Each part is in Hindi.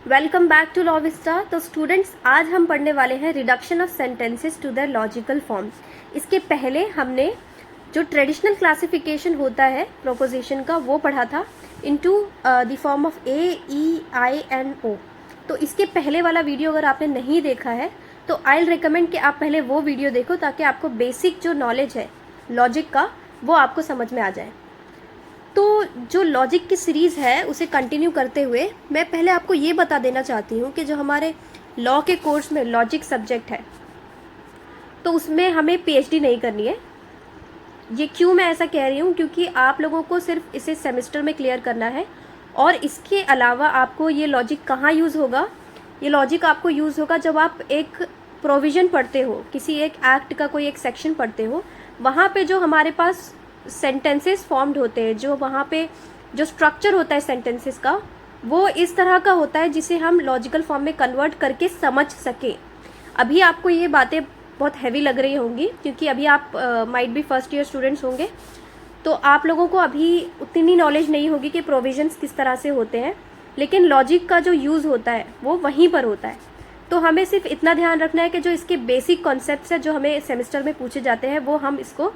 Welcome back to Law Vista. तो स्टूडेंट्स, आज हम पढ़ने वाले हैं reduction of sentences to their logical form. इसके पहले हमने जो ट्रेडिशनल क्लासिफिकेशन होता है प्रोपोजिशन का वो पढ़ा था into the form of A, E, I and O. तो इसके पहले वाला वीडियो अगर आपने नहीं देखा है तो आई विल रिकमेंड कि आप पहले वो वीडियो देखो ताकि आपको बेसिक जो नॉलेज है लॉजिक का वो आपको समझ में आ जाए। तो जो लॉजिक की सीरीज़ है उसे कंटिन्यू करते हुए मैं पहले आपको ये बता देना चाहती हूँ कि जो हमारे लॉ के कोर्स में लॉजिक सब्जेक्ट है तो उसमें हमें पीएचडी नहीं करनी है। ये क्यों मैं ऐसा कह रही हूँ, क्योंकि आप लोगों को सिर्फ इसे सेमेस्टर में क्लियर करना है और इसके अलावा आपको ये लॉजिक कहाँ यूज़ होगा। ये लॉजिक आपको यूज़ होगा जब आप एक प्रोविज़न पढ़ते हो, किसी एक एक्ट का कोई एक सेक्शन पढ़ते हो, वहाँ पे जो हमारे पास सेंटेंसेस फॉर्म्ड होते हैं, जो वहाँ पे जो स्ट्रक्चर होता है सेंटेंसेस का वो इस तरह का होता है जिसे हम लॉजिकल फॉर्म में कन्वर्ट करके समझ सकें। अभी आपको ये बातें बहुत हैवी लग रही होंगी क्योंकि अभी आप might be first year students होंगे, तो आप लोगों को अभी उतनी नॉलेज नहीं होगी कि प्रोविजंस किस तरह से होते हैं, लेकिन लॉजिक का जो यूज़ होता है वो वहीं पर होता है। तो हमें सिर्फ इतना ध्यान रखना है कि जो इसके बेसिक कॉन्सेप्ट्स है जो हमें सेमेस्टर में पूछे जाते हैं वो हम इसको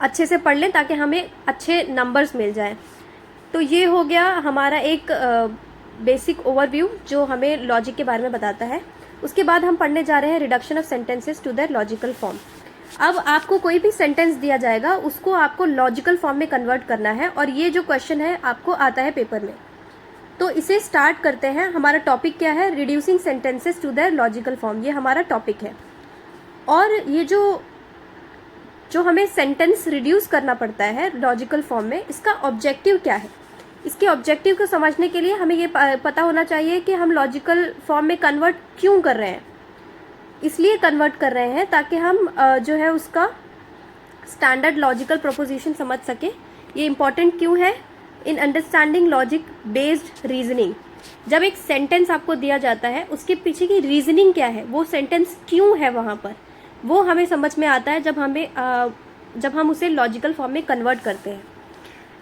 अच्छे से पढ़ लें ताकि हमें अच्छे नंबर्स मिल जाएं। तो ये हो गया हमारा एक बेसिक ओवरव्यू जो हमें लॉजिक के बारे में बताता है। उसके बाद हम पढ़ने जा रहे हैं reduction of sentences to their logical form. अब आपको कोई भी सेंटेंस दिया जाएगा उसको आपको लॉजिकल फॉर्म में कन्वर्ट करना है और ये जो क्वेश्चन है आपको आता है पेपर में। तो इसे स्टार्ट करते हैं। हमारा टॉपिक क्या है? Reducing sentences to their logical form, ये हमारा टॉपिक है। और ये जो हमें सेंटेंस रिड्यूस करना पड़ता है लॉजिकल फॉर्म में, इसका ऑब्जेक्टिव क्या है? इसके ऑब्जेक्टिव को समझने के लिए हमें ये पता होना चाहिए कि हम लॉजिकल फॉर्म में कन्वर्ट क्यों कर रहे हैं। इसलिए कन्वर्ट कर रहे हैं ताकि हम जो है उसका स्टैंडर्ड लॉजिकल प्रोपोजिशन समझ सके। ये इम्पॉर्टेंट क्यों है? In understanding logic based reasoning. जब एक सेंटेंस आपको दिया जाता है उसके पीछे की रीजनिंग क्या है, वो सेंटेंस क्यों है वहाँ पर, वो हमें समझ में आता है जब हम उसे लॉजिकल फॉर्म में कन्वर्ट करते हैं।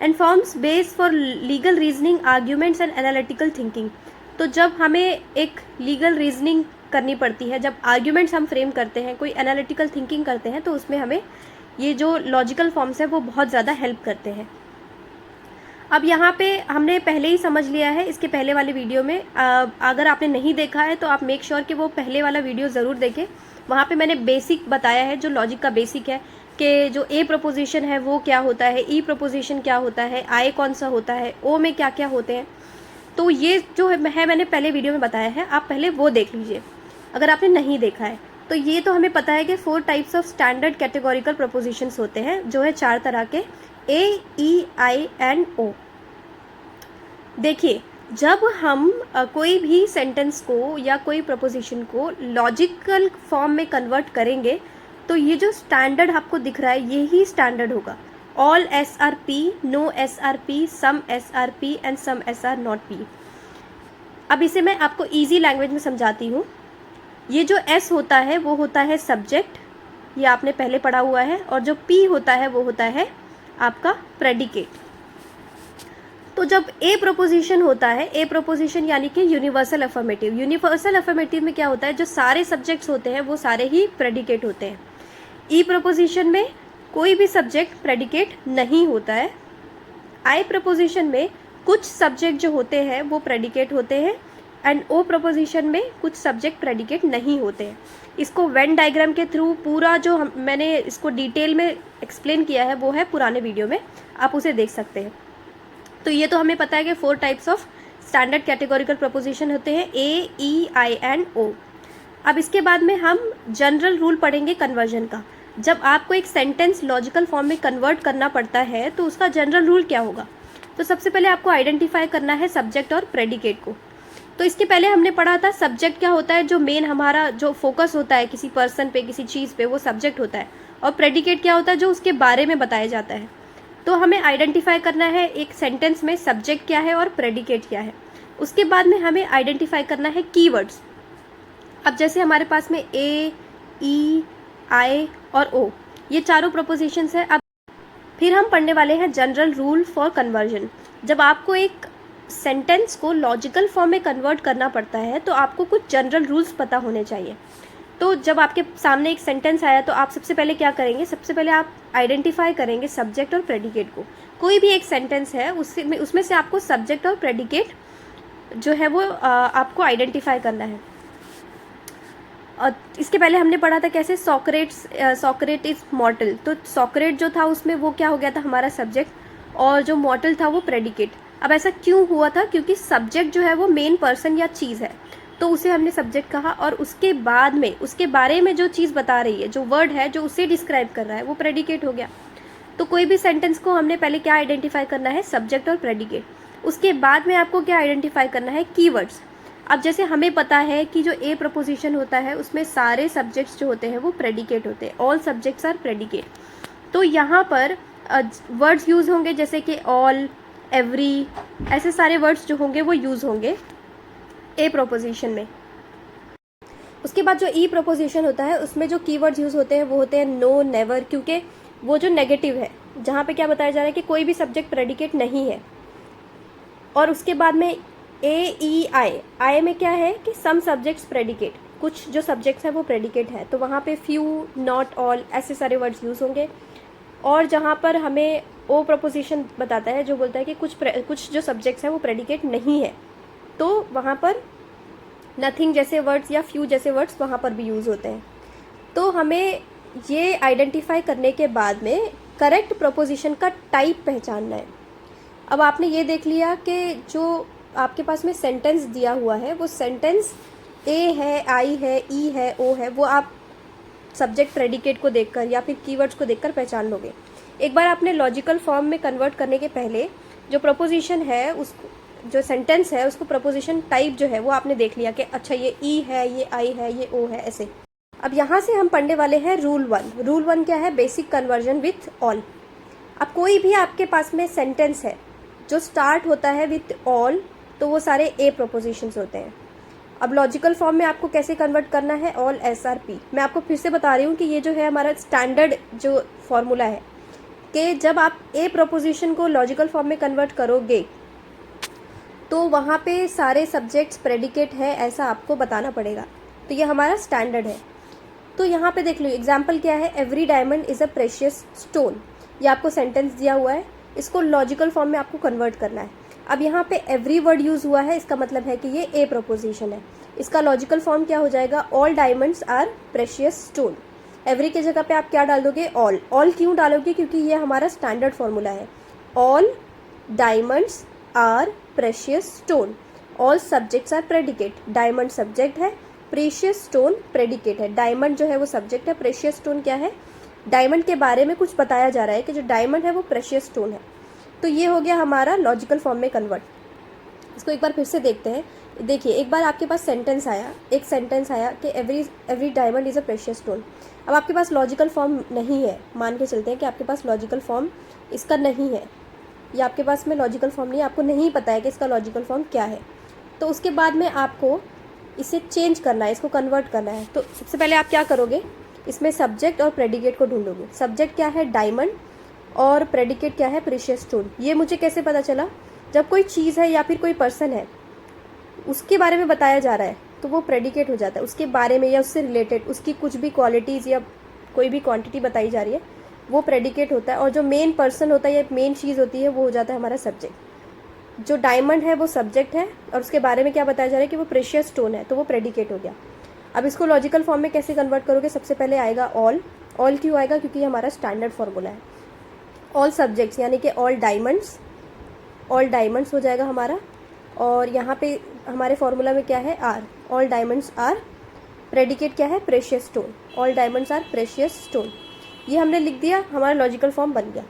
And forms base for legal reasoning, arguments and analytical thinking. तो जब हमें एक लीगल रीजनिंग करनी पड़ती है, जब आर्ग्यूमेंट्स हम फ्रेम करते हैं, कोई एनालिटिकल थिंकिंग करते हैं, तो उसमें हमें ये जो लॉजिकल फॉर्म्स है वो बहुत ज़्यादा हेल्प करते हैं। अब यहाँ पे हमने पहले ही समझ लिया है इसके पहले वाले वीडियो में। अगर आपने नहीं देखा है तो आप मेक श्योर कि वो पहले वाला वीडियो ज़रूर देखें। वहाँ पे मैंने बेसिक बताया है, जो लॉजिक का बेसिक है कि जो ए प्रोपोजिशन है वो क्या होता है, ई प्रोपोजिशन क्या होता है, आई कौन सा होता है, ओ में क्या क्या होते हैं। तो ये जो है मैंने पहले वीडियो में बताया है, आप पहले वो देख लीजिए अगर आपने नहीं देखा है। तो ये तो हमें पता है कि 4 types of standard categorical propositions होते हैं, जो है 4 तरह के, ए, ई, आई एंड ओ। देखिए, जब हम कोई भी सेंटेंस को या कोई प्रपोजिशन को लॉजिकल फॉर्म में कन्वर्ट करेंगे तो ये जो स्टैंडर्ड आपको दिख रहा है यही स्टैंडर्ड होगा। All S are P, no S are P, some S are P and some S are not P. अब इसे मैं आपको इजी लैंग्वेज में समझाती हूँ। ये जो एस होता है वो होता है सब्जेक्ट, ये आपने पहले पढ़ा हुआ है, और जो पी होता है वो होता है आपका प्रेडिकेट। तो जब ए प्रोपोजिशन होता है, ए प्रोपोजिशन यानी कि यूनिवर्सल अफर्मेटिव। यूनिवर्सल अफर्मेटिव में क्या होता है, जो सारे सब्जेक्ट्स होते हैं वो सारे ही प्रेडिकेट होते हैं। ई प्रोपोजिशन में कोई भी सब्जेक्ट प्रेडिकेट नहीं होता है। आई प्रोपोजिशन में कुछ सब्जेक्ट जो होते हैं वो प्रेडिकेट होते हैं, एंड ओ प्रोपोजिशन में कुछ सब्जेक्ट प्रेडिकेट नहीं होते हैं। इसको वेन डायग्राम के थ्रू पूरा जो मैंने इसको डिटेल में एक्सप्लेन किया है वो है पुराने वीडियो में, आप उसे देख सकते हैं। तो ये तो हमें पता है कि 4 types of standard categorical proposition होते हैं, ए, ई, आई एंड ओ। अब इसके बाद में हम जनरल रूल पढ़ेंगे कन्वर्जन का। जब आपको एक सेंटेंस लॉजिकल फॉर्म में कन्वर्ट करना पड़ता है तो उसका जनरल रूल क्या होगा? तो सबसे पहले आपको आइडेंटिफाई करना है सब्जेक्ट और प्रेडिकेट को। तो इसके पहले हमने पढ़ा था सब्जेक्ट क्या होता है, जो मेन हमारा जो फोकस होता है किसी पर्सन पे, किसी चीज़ पे, वो सब्जेक्ट होता है। और प्रेडिकेट क्या होता है, जो उसके बारे में बताया जाता है। तो हमें आइडेंटिफाई करना है एक सेंटेंस में सब्जेक्ट क्या है और प्रेडिकेट क्या है। उसके बाद में हमें आइडेंटिफाई करना है कीवर्ड्स। अब जैसे हमारे पास में ए, ई, आई और ओ, ये चारों प्रोपोजिशंस है। अब फिर हम पढ़ने वाले हैं जनरल रूल फॉर कन्वर्जन। जब आपको एक सेंटेंस को लॉजिकल फॉर्म में कन्वर्ट करना पड़ता है तो आपको कुछ जनरल रूल्स पता होने चाहिए। तो जब आपके सामने एक सेंटेंस आया तो आप सबसे पहले क्या करेंगे, सबसे पहले आप आइडेंटिफाई करेंगे सब्जेक्ट और प्रेडिकेट को। कोई भी एक सेंटेंस है उसमें से आपको सब्जेक्ट और प्रेडिकेट जो है वो आपको आइडेंटिफाई करना है। और इसके पहले हमने पढ़ा था कैसे सॉक्रेट इज मॉर्टल, तो सॉक्रेट जो था उसमें वो क्या हो गया था हमारा सब्जेक्ट और जो मॉर्टल था वो प्रेडिकेट। अब ऐसा क्यों हुआ था, क्योंकि सब्जेक्ट जो है वो मेन पर्सन या चीज़ है तो उसे हमने सब्जेक्ट कहा, और उसके बाद में उसके बारे में जो चीज़ बता रही है, जो वर्ड है जो उसे डिस्क्राइब कर रहा है, वो प्रेडिकेट हो गया। तो कोई भी सेंटेंस को हमने पहले क्या आइडेंटिफाई करना है, सब्जेक्ट और प्रेडिकेट। उसके बाद में आपको क्या आइडेंटिफाई करना है, कीवर्ड्स। अब जैसे हमें पता है कि जो ए प्रपोजिशन होता है उसमें सारे सब्जेक्ट्स जो होते हैं वो प्रेडिकेट होते हैं, ऑल सब्जेक्ट्स आर प्रेडिकेट। तो यहाँ पर वर्ड्स यूज़ होंगे जैसे कि ऑल, एवरी, ऐसे सारे वर्ड्स जो होंगे वो यूज़ होंगे ए प्रोपोजिशन में। उसके बाद जो ई प्रोपोजिशन होता है उसमें जो कीवर्ड्स यूज़ होते हैं वो होते हैं नो, नेवर, क्योंकि वो जो नेगेटिव है जहाँ पे क्या बताया जा रहा है कि कोई भी सब्जेक्ट प्रेडिकेट नहीं है। और उसके बाद में ए, ई, आई में क्या है कि सम सब्जेक्ट्स प्रेडिकेट, कुछ जो सब्जेक्ट्स हैं वो प्रेडिकेट है, तो वहाँ पे फ्यू, नॉट, ऑल, ऐसे सारे वर्ड्स यूज़ होंगे। और जहाँ पर हमें ओ प्रोपोजिशन बताता है जो बोलता है कि कुछ जो सब्जेक्ट्स हैं वो प्रेडिकेट नहीं है, तो वहाँ पर नथिंग जैसे वर्ड्स या फ्यू जैसे वर्ड्स वहाँ पर भी यूज़ होते हैं। तो हमें ये आइडेंटिफाई करने के बाद में करेक्ट प्रोपोजिशन का टाइप पहचानना है। अब आपने ये देख लिया कि जो आपके पास में सेंटेंस दिया हुआ है वो सेंटेंस ए है, आई है, ई है, ओ है, वो आप सब्जेक्ट प्रेडिकेट को देखकर या फिर कीवर्ड्स को देखकर पहचान लोगे। एक बार आपने लॉजिकल फॉर्म में कन्वर्ट करने के पहले जो प्रपोजिशन है उसको, जो सेंटेंस है उसको प्रपोजिशन टाइप जो है वो आपने देख लिया कि अच्छा ये ई है, ये आई है, ये ओ है, ऐसे। अब यहाँ से हम पढ़ने वाले हैं रूल 1। रूल 1 क्या है, बेसिक कन्वर्जन विथ ऑल। अब कोई भी आपके पास में सेंटेंस है जो स्टार्ट होता है विथ ऑल तो वो सारे ए प्रोपोजिशंस होते हैं। अब लॉजिकल फॉर्म में आपको कैसे कन्वर्ट करना है, ऑल एस आर पी। मैं आपको फिर से बता रही हूँ कि ये जो है हमारा स्टैंडर्ड जो फॉर्मूला है कि जब आप ए प्रोपोजिशन को लॉजिकल फॉर्म में कन्वर्ट करोगे तो वहाँ पे सारे सब्जेक्ट्स प्रेडिकेट है ऐसा आपको बताना पड़ेगा। तो ये हमारा स्टैंडर्ड है। तो यहाँ पे देख लो एग्जाम्पल क्या है, every diamond is a precious stone. ये आपको सेंटेंस दिया हुआ है, इसको लॉजिकल फॉर्म में आपको कन्वर्ट करना है। अब यहाँ पे एवरी वर्ड यूज़ हुआ है, इसका मतलब है कि ये ए प्रोपोजिशन है। इसका लॉजिकल फॉर्म क्या हो जाएगा, all diamonds are precious stone. Every के जगह पे आप क्या डाल दोगे, ऑल। ऑल क्यों डालोगे, क्योंकि ये हमारा स्टैंडर्ड फॉर्मूला है, all diamonds are precious stone. All subjects are predicate, diamond subject है, प्रेशियस स्टोन प्रेडिकेट है। डायमंड जो है वो सब्जेक्ट है, प्रेशियस स्टोन क्या है, डायमंड के बारे में कुछ बताया जा रहा है कि जो डायमंड है वो प्रेशियस स्टोन है। तो ये हो गया हमारा लॉजिकल फॉर्म में कन्वर्ट। इसको एक बार फिर से देखते हैं। देखिए एक बार आपके पास सेंटेंस आया, एक सेंटेंस आया कि every diamond is a precious stone. अब आपके पास लॉजिकल फॉर्म नहीं है, मान के चलते हैं कि आपके पास लॉजिकल फॉर्म इसका नहीं है, या आपके पास में लॉजिकल फॉर्म नहीं है, आपको नहीं पता है कि इसका लॉजिकल फॉर्म क्या है। तो उसके बाद में आपको इसे चेंज करना है, इसको कन्वर्ट करना है। तो सबसे पहले आप क्या करोगे, इसमें सब्जेक्ट और प्रेडिकेट को ढूंढोगे। सब्जेक्ट क्या है, डायमंड, और प्रेडिकेट क्या है, प्रेशियस स्टोन। ये मुझे कैसे पता चला, जब कोई चीज़ है या फिर कोई पर्सन है उसके बारे में बताया जा रहा है तो वो प्रेडिकेट हो जाता है, उसके बारे में या उससे रिलेटेड उसकी कुछ भी क्वालिटीज़ या कोई भी क्वांटिटी बताई जा रही है वो प्रेडिकेट होता है। और जो मेन पर्सन होता है या मेन चीज़ होती है वो हो जाता है हमारा सब्जेक्ट। जो डायमंड है वो सब्जेक्ट है और उसके बारे में क्या बताया जा रहा है कि वो प्रेशियस स्टोन है, तो वो प्रेडिकेट हो गया। अब इसको लॉजिकल फॉर्म में कैसे कन्वर्ट करोगे, सबसे पहले आएगा ऑल। ऑल क्यों आएगा, क्योंकि ये हमारा स्टैंडर्ड फॉर्मूला है। ऑल सब्जेक्ट्स यानी कि ऑल डायमंड्स हो जाएगा हमारा। और यहाँ पे हमारे फॉर्मूला में क्या है, are. All diamonds are, predicate क्या है, precious stone. All diamonds are precious stone, ये हमने लिख दिया, हमारा लॉजिकल फॉर्म बन गया।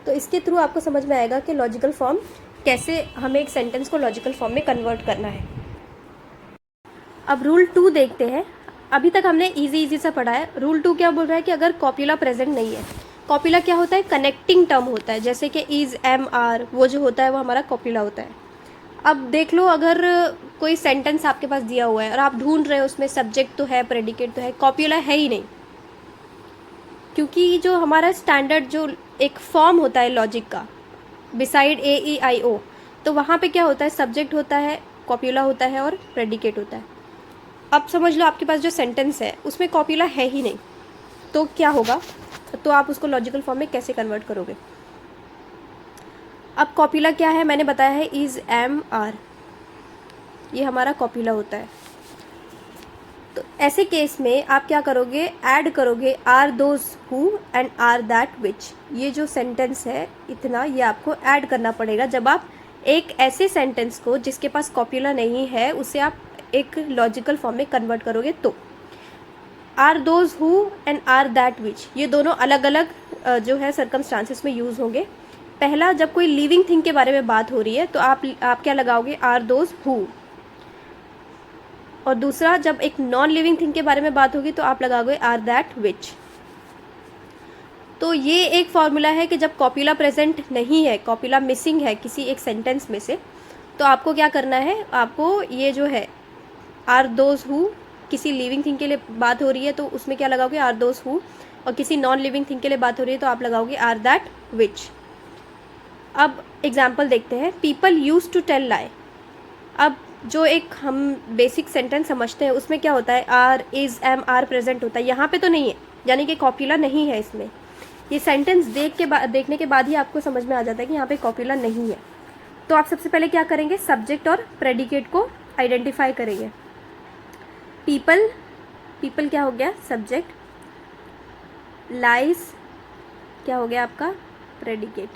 तो इसके थ्रू आपको समझ में आएगा कि लॉजिकल फॉर्म कैसे हमें एक सेंटेंस को लॉजिकल फॉर्म में कन्वर्ट करना है। अब रूल 2 देखते हैं। अभी तक हमने इजी सा पढ़ा है। रूल 2 क्या बोल रहा है कि अगर कॉप्यूला प्रेजेंट नहीं है, कॉप्यूला क्या होता है, कनेक्टिंग टर्म होता है, जैसे कि इज, एम, आर, वो जो होता है वो हमारा कॉप्यूला होता है। अब देख लो, अगर कोई सेंटेंस आपके पास दिया हुआ है और आप ढूंढ रहे हो उसमें सब्जेक्ट तो है, प्रेडिकेट तो है, कॉप्यूला है ही नहीं, क्योंकि जो हमारा स्टैंडर्ड जो एक फॉर्म होता है लॉजिक का बिसाइड ए, ई, आई, ओ, तो वहाँ पे क्या होता है, सब्जेक्ट होता है, कॉप्यूला होता है और प्रेडिकेट होता है। अब समझ लो आपके पास जो सेंटेंस है उसमें कॉप्यूला है ही नहीं, तो क्या होगा, तो आप उसको लॉजिकल फॉर्म में कैसे कन्वर्ट करोगे। अब कॉप्यूला क्या है, मैंने बताया है इज, एम, आर, ये हमारा कॉप्यूला होता है। तो ऐसे केस में आप क्या करोगे, ऐड करोगे are those who and are that which, ये जो सेंटेंस है इतना, ये आपको ऐड करना पड़ेगा जब आप एक ऐसे सेंटेंस को जिसके पास कॉप्यूला नहीं है उसे आप एक लॉजिकल फॉर्म में कन्वर्ट करोगे। तो are those who and are that which, ये दोनों अलग अलग जो है सर्कमस्टांसेस में यूज़ होंगे। पहला, जब कोई लिविंग थिंग के बारे में बात हो रही है तो आप क्या लगाओगे, आर दोज हु। और दूसरा, जब एक नॉन लिविंग थिंग के बारे में बात होगी तो आप लगाओगे आर दैट विच। तो ये एक फॉर्मूला है कि जब कॉप्यूला प्रेजेंट नहीं है, कॉप्यूला मिसिंग है किसी एक सेंटेंस में से, तो आपको क्या करना है, आपको ये जो है आर दोज हु, किसी लिविंग थिंग के लिए बात हो रही है तो उसमें क्या लगाओगे, आर दोज हु, और किसी नॉन लिविंग थिंग के लिए बात हो रही है तो आप लगाओगे आर दैट विच। अब एग्जाम्पल देखते हैं, people use to tell lie. अब जो एक हम बेसिक सेंटेंस समझते हैं उसमें क्या होता है, are, is, am, are present होता है, यहाँ पे तो नहीं है, यानी कि कॉप्यूला नहीं है इसमें। ये सेंटेंस देखने के बाद ही आपको समझ में आ जाता है कि यहाँ पे कॉप्यूला नहीं है। तो आप सबसे पहले क्या करेंगे, सब्जेक्ट और प्रेडिकेट को आइडेंटिफाई करेंगे। पीपल, पीपल क्या हो गया, सब्जेक्ट, लाइज क्या हो गया आपका प्रेडिकेट।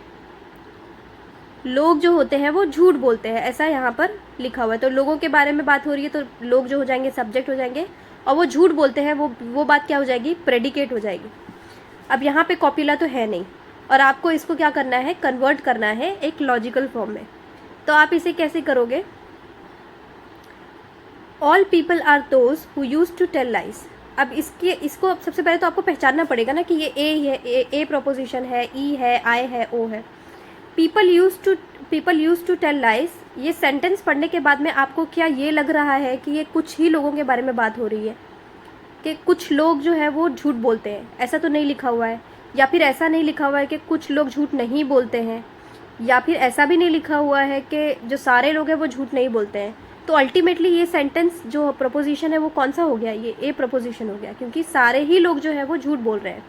लोग जो होते हैं वो झूठ बोलते हैं, ऐसा यहाँ पर लिखा हुआ है, तो लोगों के बारे में बात हो रही है तो लोग जो हो जाएंगे सब्जेक्ट हो जाएंगे, और वो झूठ बोलते हैं वो बात क्या हो जाएगी, प्रेडिकेट हो जाएगी। अब यहाँ पे कॉप्यूला तो है नहीं और आपको इसको क्या करना है, कन्वर्ट करना है एक लॉजिकल फॉर्म में। तो आप इसे कैसे करोगे, all people are those who use to tell lies. अब इसको सबसे पहले तो आपको पहचानना पड़ेगा ना कि ये ए है, ए प्रोपोजिशन है, ई है, आई है, ओ है। People use to tell lies, ये सेंटेंस पढ़ने के बाद में आपको क्या ये लग रहा है कि ये कुछ ही लोगों के बारे में बात हो रही है, कि कुछ लोग जो है वो झूठ बोलते हैं, ऐसा तो नहीं लिखा हुआ है। या फिर ऐसा नहीं लिखा हुआ है कि कुछ लोग झूठ नहीं बोलते हैं, या फिर ऐसा भी नहीं लिखा हुआ है कि जो सारे लोग हैं वो झूठ नहीं बोलते हैं। तो अल्टीमेटली ये सेंटेंस जो प्रपोजिशन है वो कौन सा हो गया, ये ए प्रपोजिशन हो गया, क्योंकि सारे ही लोग जो है वो झूठ बोल रहे हैं।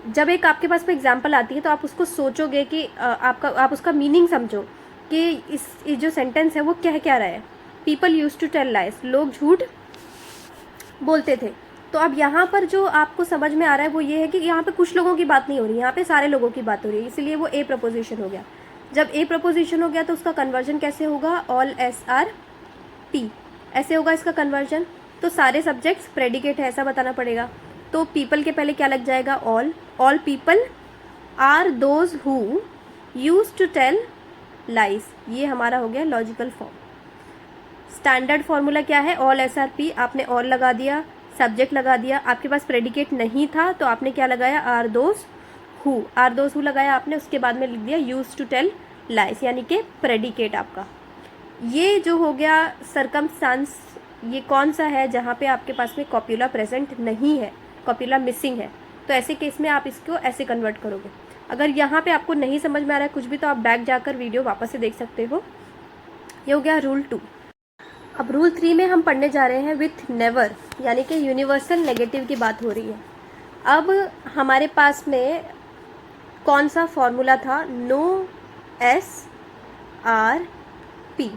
जब एक आपके पास में एग्जाम्पल आती है तो आप उसको सोचोगे कि आप उसका मीनिंग समझो कि इस जो सेंटेंस है वो कह क्या रहा है। People use to tell lies, लोग झूठ बोलते थे। तो अब यहाँ पर जो आपको समझ में आ रहा है वो ये है कि यहाँ पे कुछ लोगों की बात नहीं हो रही, यहाँ पे सारे लोगों की बात हो रही है, इसलिए वो ए प्रपोजिशन हो गया। जब ए प्रपोजिशन हो गया तो उसका कन्वर्जन कैसे होगा, ऑल एस आर पी, ऐसे होगा इसका कन्वर्जन। तो सारे सब्जेक्ट्स प्रेडिकेट है ऐसा बताना पड़ेगा। तो पीपल के पहले क्या लग जाएगा, all people are those who use to tell lies, ये हमारा हो गया लॉजिकल फॉर्म। स्टैंडर्ड फॉर्मूला क्या है, ऑल एस आर पी, आपने ऑल लगा दिया, सब्जेक्ट लगा दिया, आपके पास प्रेडिकेट नहीं था तो आपने क्या लगाया, आर दोज हु लगाया आपने, उसके बाद में लिख दिया यूज टू टेल लाइज, यानी कि प्रेडिकेट आपका। ये जो हो गया सर्कमस्टांस, ये कौन सा है जहाँ पे आपके पास में कॉप्यूला प्रेजेंट नहीं है, कॉप्यूला मिसिंग है। तो ऐसे केस में आप इसको ऐसे कन्वर्ट करोगे। अगर यहाँ पे आपको नहीं समझ में आ रहा है कुछ भी तो आप बैक जाकर वीडियो वापस से देख सकते हो। ये हो गया रूल 2। अब रूल 3 में हम पढ़ने जा रहे हैं विथ नेवर, यानी कि यूनिवर्सल नेगेटिव की बात हो रही है। अब हमारे पास में कौन सा फॉर्मूला था, नो एस आर पी,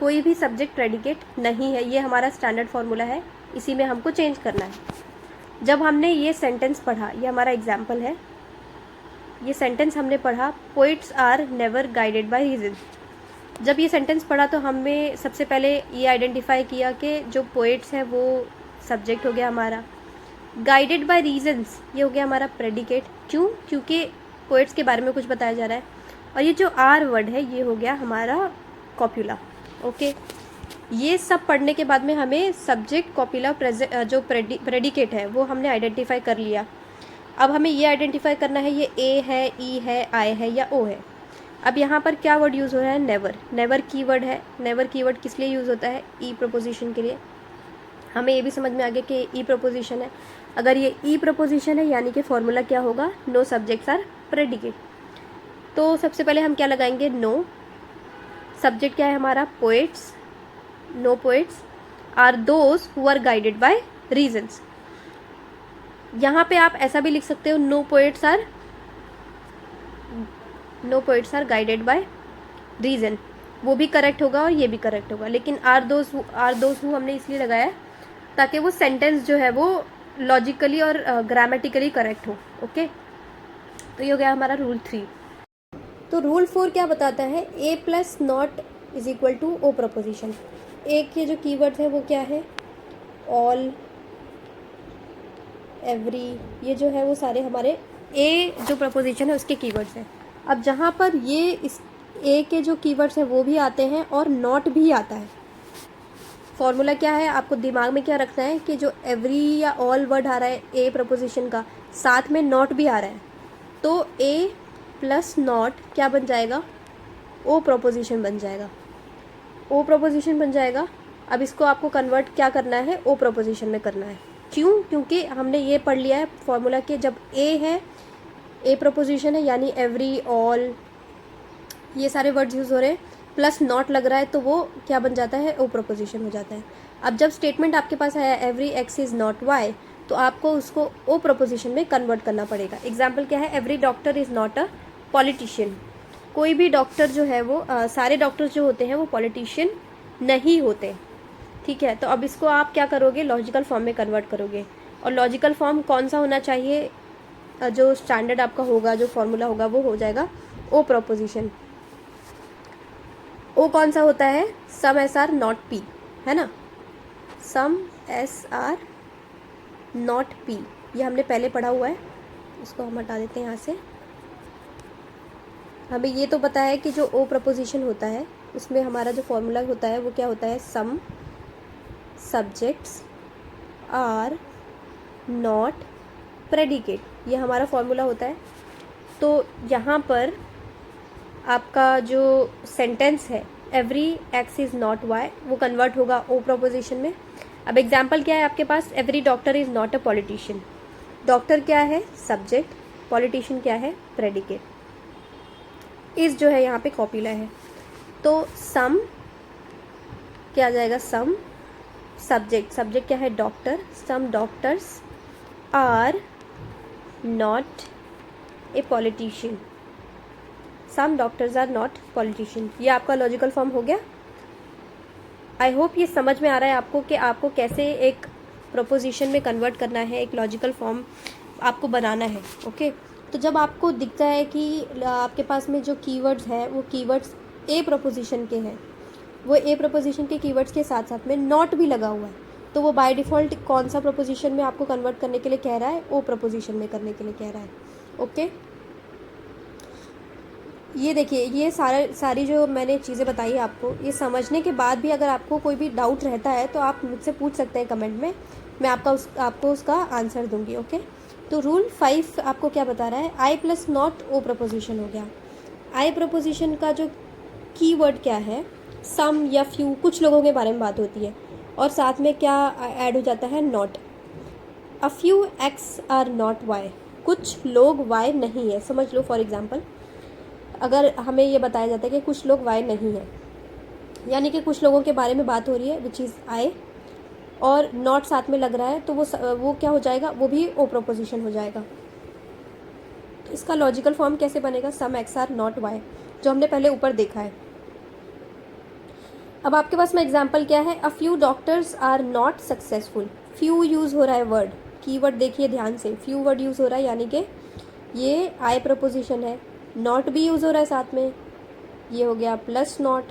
कोई भी सब्जेक्ट प्रेडिकेट नहीं है, ये हमारा स्टैंडर्ड फॉर्मूला है, इसी में हमको चेंज करना है। जब हमने ये सेंटेंस पढ़ा, ये हमारा एग्जाम्पल है, ये सेंटेंस हमने पढ़ा, poets are never guided by reason. जब ये सेंटेंस पढ़ा तो हमें सबसे पहले ये आइडेंटिफाई किया कि जो पोइट्स हैं वो सब्जेक्ट हो गया हमारा, गाइडेड बाय रीजन्स ये हो गया हमारा प्रेडिकेट। क्यों, क्योंकि पोइट्स के बारे में कुछ बताया जा रहा है। और ये जो आर वर्ड है ये हो गया हमारा कॉप्यूला। ओके, ये सब पढ़ने के बाद में हमें सब्जेक्ट, कॉप्यूला, जो प्रेडिकेट है वो हमने आइडेंटिफाई कर लिया। अब हमें ये आइडेंटिफाई करना है ये ए है, ई है, आई है या ओ है। अब यहाँ पर क्या वर्ड यूज़ हो रहा है, नेवर। नेवर कीवर्ड है। नेवर कीवर्ड किस लिए यूज़ होता है, ई प्रपोजिशन के लिए। हमें ये भी समझ में आ गया कि ई प्रपोजिशन है। अगर ये ई प्रपोजिशन है यानी कि फॉर्मूला क्या होगा, नो सब्जेक्ट्स आर प्रेडिकेट। तो सबसे पहले हम क्या लगाएंगे, नो सब्जेक्ट क्या है हमारा, poets, no poets are those who are guided by reasons. यहाँ पे आप ऐसा भी लिख सकते हो, no poets are guided by reason, वो भी करेक्ट होगा और ये भी करेक्ट होगा, लेकिन आर दोज हु हमने इसलिए लगाया है ताकि वो सेंटेंस जो है वो लॉजिकली और ग्रामेटिकली करेक्ट हो। ओके, तो ये हो गया हमारा रूल 3। तो रूल 4 क्या बताता है, A plus not is equal to O proposition. A के जो कीवर्ड्स है वो क्या है, ऑल, एवरी, ये जो है वो सारे हमारे ए जो प्रपोजिशन है उसके कीवर्ड्स हैं। अब जहाँ पर ये इस ए के जो कीवर्ड्स हैं वो भी आते हैं और नॉट भी आता है, फॉर्मूला क्या है, आपको दिमाग में क्या रखना है कि जो एवरी या ऑल वर्ड आ रहा है ए प्रपोजिशन का, साथ में नॉट भी आ रहा है, तो ए प्लस नॉट क्या बन जाएगा, ओ प्रपोजिशन बन जाएगा, ओ प्रपोजिशन बन जाएगा। अब इसको आपको कन्वर्ट क्या करना है, ओ प्रपोजिशन में करना है। क्यों, क्योंकि हमने ये पढ़ लिया है फॉर्मूला के, जब ए है, ए प्रपोजिशन है यानी एवरी, ऑल, ये सारे वर्ड्स यूज़ हो रहे हैं, प्लस नॉट लग रहा है तो वो क्या बन जाता है, ओ प्रपोजिशन हो जाता है। अब जब स्टेटमेंट आपके पास आया every X is not Y, तो आपको उसको ओ प्रपोजिशन में कन्वर्ट करना पड़ेगा। एग्जाम्पल क्या है, every doctor is not a politician. कोई भी डॉक्टर जो है वो सारे डॉक्टर्स जो होते हैं वो पॉलिटिशियन नहीं होते, ठीक है। तो अब इसको आप क्या करोगे, लॉजिकल फॉर्म में कन्वर्ट करोगे। और लॉजिकल फॉर्म कौन सा होना चाहिए, जो स्टैंडर्ड आपका होगा, जो फॉर्मूला होगा वो हो जाएगा ओ प्रपोजिशन। ओ कौन सा होता है, some S are not P, है ना, सम एस आर नॉट पी, ये हमने पहले पढ़ा हुआ है, इसको हम हटा देते हैं यहाँ से। हमें ये तो पता है कि जो ओ प्रपोजिशन होता है उसमें हमारा जो फॉर्मूला होता है वो क्या होता है, some subjects are not predicate, ये हमारा फॉर्मूला होता है। तो यहाँ पर आपका जो सेंटेंस है every X is not Y, वो कन्वर्ट होगा ओ प्रपोजिशन में। अब एग्जाम्पल क्या है आपके पास, every doctor is not a politician. Doctor क्या है, सब्जेक्ट, पॉलिटिशियन क्या है, प्रेडिकेट। इस जो है यहाँ पे कॉपीला है, तो सम क्या आ जाएगा, सम सब्जेक्ट, सब्जेक्ट क्या है, doctor, some doctors are not a politician, some doctors are not politician. ये आपका लॉजिकल फॉर्म हो गया। आई होप ये समझ में आ रहा है आपको कि आपको कैसे एक प्रोपोजिशन में कन्वर्ट करना है, एक लॉजिकल फॉर्म आपको बनाना है। ओके, तो जब आपको दिखता है कि आपके पास में जो कीवर्ड्स हैं वो कीवर्ड्स ए प्रोपोजिशन के हैं, वो ए प्रोपोजिशन के कीवर्ड्स के साथ साथ में नॉट भी लगा हुआ है, तो वो बाय डिफ़ॉल्ट कौन सा प्रोपोजिशन में आपको कन्वर्ट करने के लिए कह रहा है, ओ प्रोपोजिशन में करने के लिए कह रहा है। ओके, ये देखिए, ये सारी जो मैंने चीज़ें बताई आपको, ये समझने के बाद भी अगर आपको कोई भी डाउट रहता है तो आप मुझसे पूछ सकते हैं कमेंट में, मैं आपको उसका आंसर दूंगी। ओके, तो रूल 5 आपको क्या बता रहा है, आई प्लस नॉट ओ प्रपोजिशन हो गया। आई प्रपोजिशन का जो कीवर्ड क्या है, सम या फ्यू, कुछ लोगों के बारे में बात होती है, और साथ में क्या ऐड हो जाता है, not. A few X are not Y, कुछ लोग वाई नहीं है, समझ लो। फॉर एग्जाम्पल अगर हमें ये बताया जाता है कि कुछ लोग वाई नहीं है, यानी कि कुछ लोगों के बारे में बात हो रही है, विच इज़ आई, और नॉट साथ में लग रहा है, तो वो क्या हो जाएगा, वो भी ओ प्रोपोजिशन हो जाएगा। तो इसका लॉजिकल फॉर्म कैसे बनेगा, सम एक्स आर नॉट वाई, जो हमने पहले ऊपर देखा है। अब आपके पास में एग्जाम्पल क्या है, a few doctors are not successful. Few use हो रहा है वर्ड, कीवर्ड देखिए ध्यान से, फ्यू वर्ड यूज़ हो रहा है, यानी कि ये आई प्रपोजिशन है, नॉट भी यूज़ हो रहा है साथ में, ये हो गया प्लस नॉट।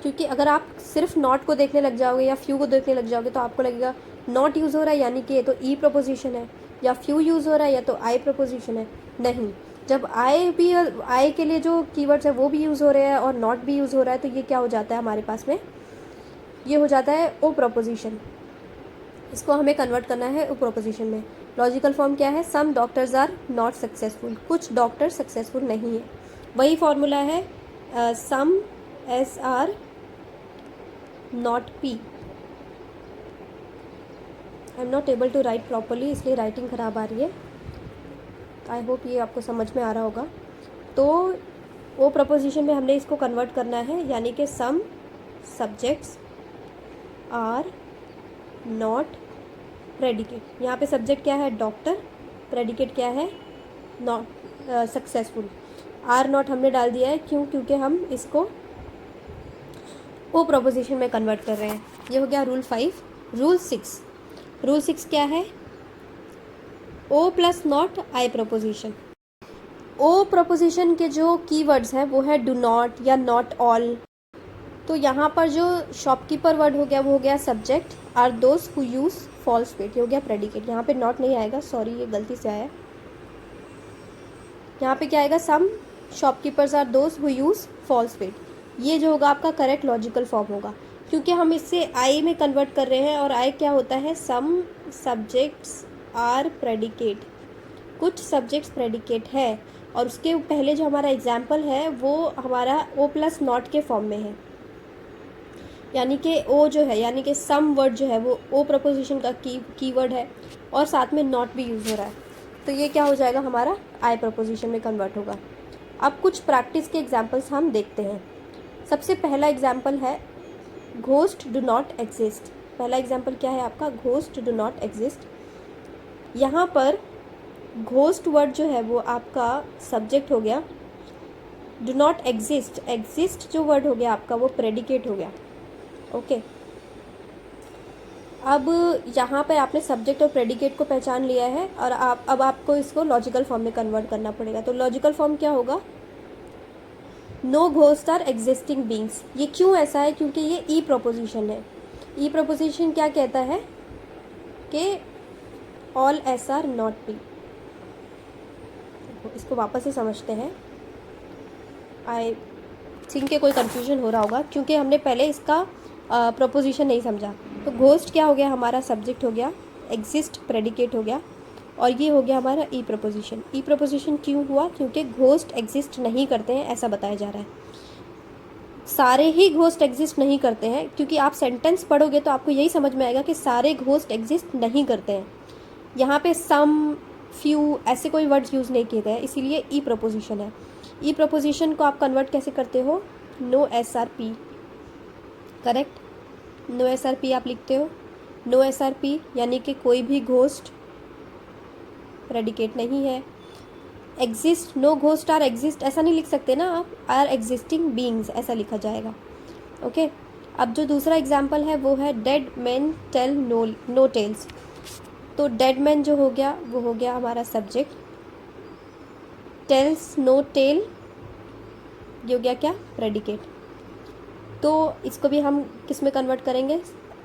क्योंकि अगर आप सिर्फ नॉट को देखने लग जाओगे या फ्यू को देखने लग जाओगे तो आपको लगेगा नॉट यूज़ हो रहा है यानी कि ये तो ई प्रपोजिशन है, या फ्यू यूज़ हो रहा है या तो आई प्रपोजिशन है। नहीं, जब आई के लिए जो कीवर्ड्स है वो भी यूज़ हो रहे हैं और नॉट भी यूज़ हो रहा है, तो ये क्या हो जाता है हमारे पास में, ये हो जाता है ओ प्रपोजिशन। इसको हमें कन्वर्ट करना है ओ प्रपोजिशन में। लॉजिकल फॉर्म क्या है, some doctors are not successful, कुछ डॉक्टर सक्सेसफुल नहीं है। वही फॉर्मूला है, some S are not P. I am not able to write properly, इसलिए राइटिंग ख़राब आ रही है। आई होप ये आपको समझ में आ रहा होगा। तो ओ प्रपोजिशन में हमने इसको कन्वर्ट करना है, यानी कि some subjects are not predicate. यहाँ पे सब्जेक्ट क्या है? डॉक्टर। प्रेडिकेट क्या है? Not successful. आर नॉट हमने डाल दिया है, क्यों? क्योंकि हम इसको ओ प्रपोजिशन में कन्वर्ट कर रहे हैं। ये हो गया रूल 5। रूल 6, रूल 6 क्या है? O plus not I proposition. O proposition के जो कीवर्ड्स हैं वो है डू नॉट या नॉट ऑल। तो यहाँ पर जो शॉपकीपर वर्ड हो गया वो हो गया subject, are those who use false paid, ये हो गया प्रेडिकेट। यहाँ पे नॉट नहीं आएगा, सॉरी ये गलती से आया। यहाँ पे क्या आएगा? Some shopkeepers are those who use false paid. ये जो होगा आपका करेक्ट लॉजिकल फॉर्म होगा, क्योंकि हम इससे आई में कन्वर्ट कर रहे हैं और आई क्या होता है? Some subjects are predicate. कुछ सब्जेक्ट्स प्रेडिकेट है, और उसके पहले जो हमारा एग्जाम्पल है वो हमारा ओ प्लस नॉट के फॉर्म में है, यानी कि ओ जो है, यानी कि सम वर्ड जो है वो ओ प्रपोजिशन का कीवर्ड है और साथ में नॉट भी यूज़ हो रहा है, तो ये क्या हो जाएगा? हमारा आई प्रपोजिशन में कन्वर्ट होगा। अब कुछ प्रैक्टिस के एग्जाम्पल्स हम देखते हैं। सबसे पहला एग्जाम्पल है घोस्ट डू नॉट एग्जिस्ट। पहला एग्जाम्पल क्या है आपका? Ghost do not exist. यहाँ पर घोस्ट वर्ड जो है वो आपका सब्जेक्ट हो गया, डू नॉट एग्जिस्ट, एग्जिस्ट जो वर्ड हो गया आपका वो प्रेडिकेट हो गया। ओके, अब यहाँ पर आपने सब्जेक्ट और प्रेडिकेट को पहचान लिया है और अब आपको इसको लॉजिकल फॉर्म में कन्वर्ट करना पड़ेगा। तो लॉजिकल फॉर्म क्या होगा? No ghost are existing beings. ये क्यों ऐसा है? क्योंकि ये ई प्रपोजिशन है। ई प्रपोजिशन क्या कहता है कि all S are not be. इसको वापस से समझते हैं। आई थिंक के कोई कन्फ्यूजन हो रहा होगा क्योंकि हमने पहले इसका प्रपोजिशन नहीं समझा। तो घोस्ट क्या हो गया? हमारा सब्जेक्ट हो गया, एग्जिस्ट प्रेडिकेट हो गया, और ये हो गया हमारा ई प्रपोजिशन। ई प्रपोजिशन क्यों हुआ? क्योंकि घोस्ट एग्जिस्ट नहीं करते हैं, ऐसा बताया जा रहा है। सारे ही घोस्ट एग्जिस्ट नहीं करते हैं, क्योंकि आप सेंटेंस पढ़ोगे तो आपको यही समझ में आएगा कि सारे घोस्ट एग्जिस्ट नहीं करते हैं। यहाँ पे सम, फ्यू ऐसे कोई वर्ड्स यूज़ नहीं किए गए हैं, इसीलिए ई प्रपोजिशन है। ई प्रपोजिशन को आप कन्वर्ट कैसे करते हो? No S are P, correct. No S are P आप लिखते हो। नो एस आर पी यानी कि कोई भी घोस्ट प्रेडिकेट नहीं है। Exist, no ghost are exist ऐसा नहीं लिख सकते ना आप, आर एग्जिस्टिंग बीइंग्स ऐसा लिखा जाएगा। ओके, अब जो दूसरा एग्जाम्पल है वो है dead man tell no tales. तो डेड मैन जो हो गया वो हो गया हमारा सब्जेक्ट, टेल्स नो टेल ये हो गया क्या? प्रेडिकेट। तो इसको भी हम किस में कन्वर्ट करेंगे?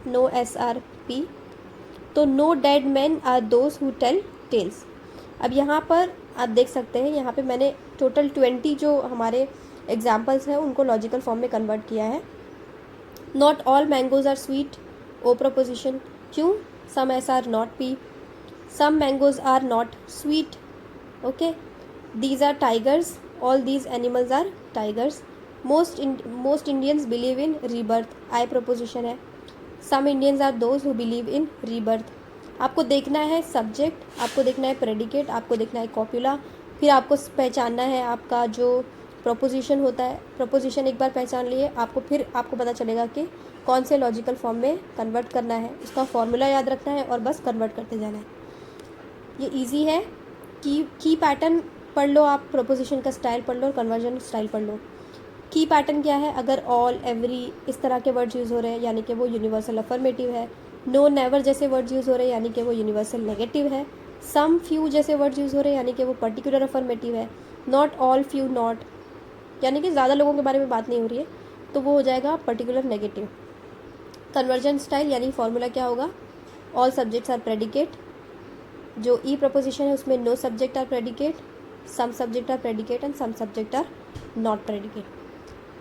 No S are P. तो no dead man are those who tell tales. अब यहाँ पर आप देख सकते हैं, यहाँ पे मैंने टोटल 20 जो हमारे एग्जाम्पल्स हैं उनको लॉजिकल फॉर्म में कन्वर्ट किया है। Not all mangoes are sweet, O proposition. क्यों? Some S are not P, some mangoes are not sweet. Okay, these are tigers, all these animals are tigers. Most Indians believe in rebirth, I proposition है। Some Indians are those who believe in rebirth. आपको देखना है सब्जेक्ट, आपको देखना है प्रेडिकेट, आपको देखना है कॉपुला, फिर आपको पहचानना है आपका जो प्रोपोजिशन होता है। प्रोपोजिशन एक बार पहचान लिए फिर आपको पता चलेगा कि कौन से लॉजिकल फॉर्म में कन्वर्ट करना है। उसका फॉर्मूला याद रखना है और बस कन्वर्ट करते जाना है। ये इजी है। की पैटर्न पढ़ लो आप, प्रोपोजिशन का स्टाइल पढ़ लो और कन्वर्जन स्टाइल पढ़ लो। की पैटर्न क्या है? अगर ऑल, एवरी इस तरह के वर्ड्स यूज़ हो रहे हैं यानी कि वो यूनिवर्सल अफर्मेटिव है। नो, नेवर जैसे वर्ड्स यूज़ हो रहे हैं यानी कि वो यूनिवर्सल नेगेटिव है। सम, फ्यू जैसे वर्ड्स यूज़ हो रहे हैं यानी कि वो पर्टिकुलर अफर्मेटिव है। नॉट ऑल, फ्यू, नॉट यानी कि ज़्यादा लोगों के बारे में बात नहीं हो रही है, तो वो हो जाएगा पर्टिकुलर नेगेटिव। कन्वर्जन स्टाइल यानी फॉर्मूला क्या होगा? All subjects are predicate. जो ई प्रपोजिशन है उसमें no subject are predicate, some subject are predicate and some subject are not predicate.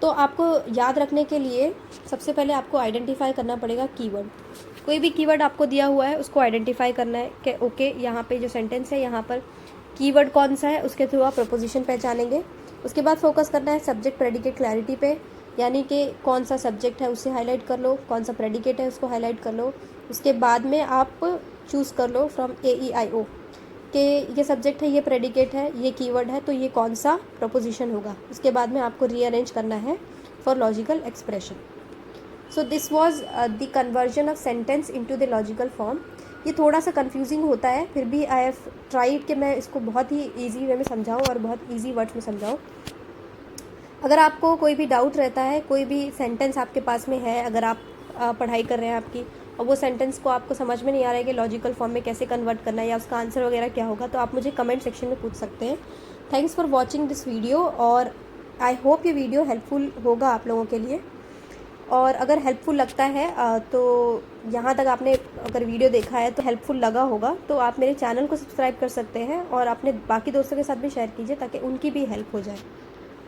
तो आपको याद रखने के लिए सबसे पहले आपको आइडेंटिफाई करना पड़ेगा कीवर्ड। कोई भी कीवर्ड आपको दिया हुआ है उसको आइडेंटिफाई करना है कि ओके यहाँ पे जो सेंटेंस है यहाँ पर कीवर्ड कौन सा है, उसके थ्रू आप प्रपोजिशन पहचानेंगे। उसके बाद फोकस करना है सब्जेक्ट प्रेडिकेट क्लैरिटी पे, यानी कि कौन सा सब्जेक्ट है उसे हाईलाइट कर लो, कौन सा प्रेडिकेट है उसको हाईलाइट कर लो। उसके बाद में आप चूज़ कर लो फ्रॉम AEIO कि ये सब्जेक्ट है, ये प्रेडिकेट है, ये कीवर्ड है, तो ये कौन सा प्रोपोजिशन होगा। उसके बाद में आपको रीअरेंज करना है for logical expression. So this was the conversion of sentence into the logical form. ये थोड़ा सा कंफ्यूजिंग होता है, फिर भी आई हैव ट्राइड कि मैं इसको बहुत ही ईजी वे में समझाऊँ और बहुत ईजी वर्ड्स में समझाऊँ। अगर आपको कोई भी डाउट रहता है, कोई भी सेंटेंस आपके पास में है, अगर आप पढ़ाई कर रहे हैं आपकी, और वो सेंटेंस को आपको समझ में नहीं आ रहा है कि लॉजिकल फॉर्म में कैसे कन्वर्ट करना है या उसका आंसर वगैरह क्या होगा, तो आप मुझे कमेंट सेक्शन में पूछ सकते हैं। Thanks for watching this video, और आई होप ये वीडियो हेल्पफुल होगा आप लोगों के लिए। और अगर हेल्पफुल लगता है तो यहाँ तक आपने अगर वीडियो देखा है तो हेल्पफुल लगा होगा, तो आप मेरे चैनल को सब्सक्राइब कर सकते हैं और अपने बाकी दोस्तों के साथ भी शेयर कीजिए ताकि उनकी भी हेल्प हो जाए।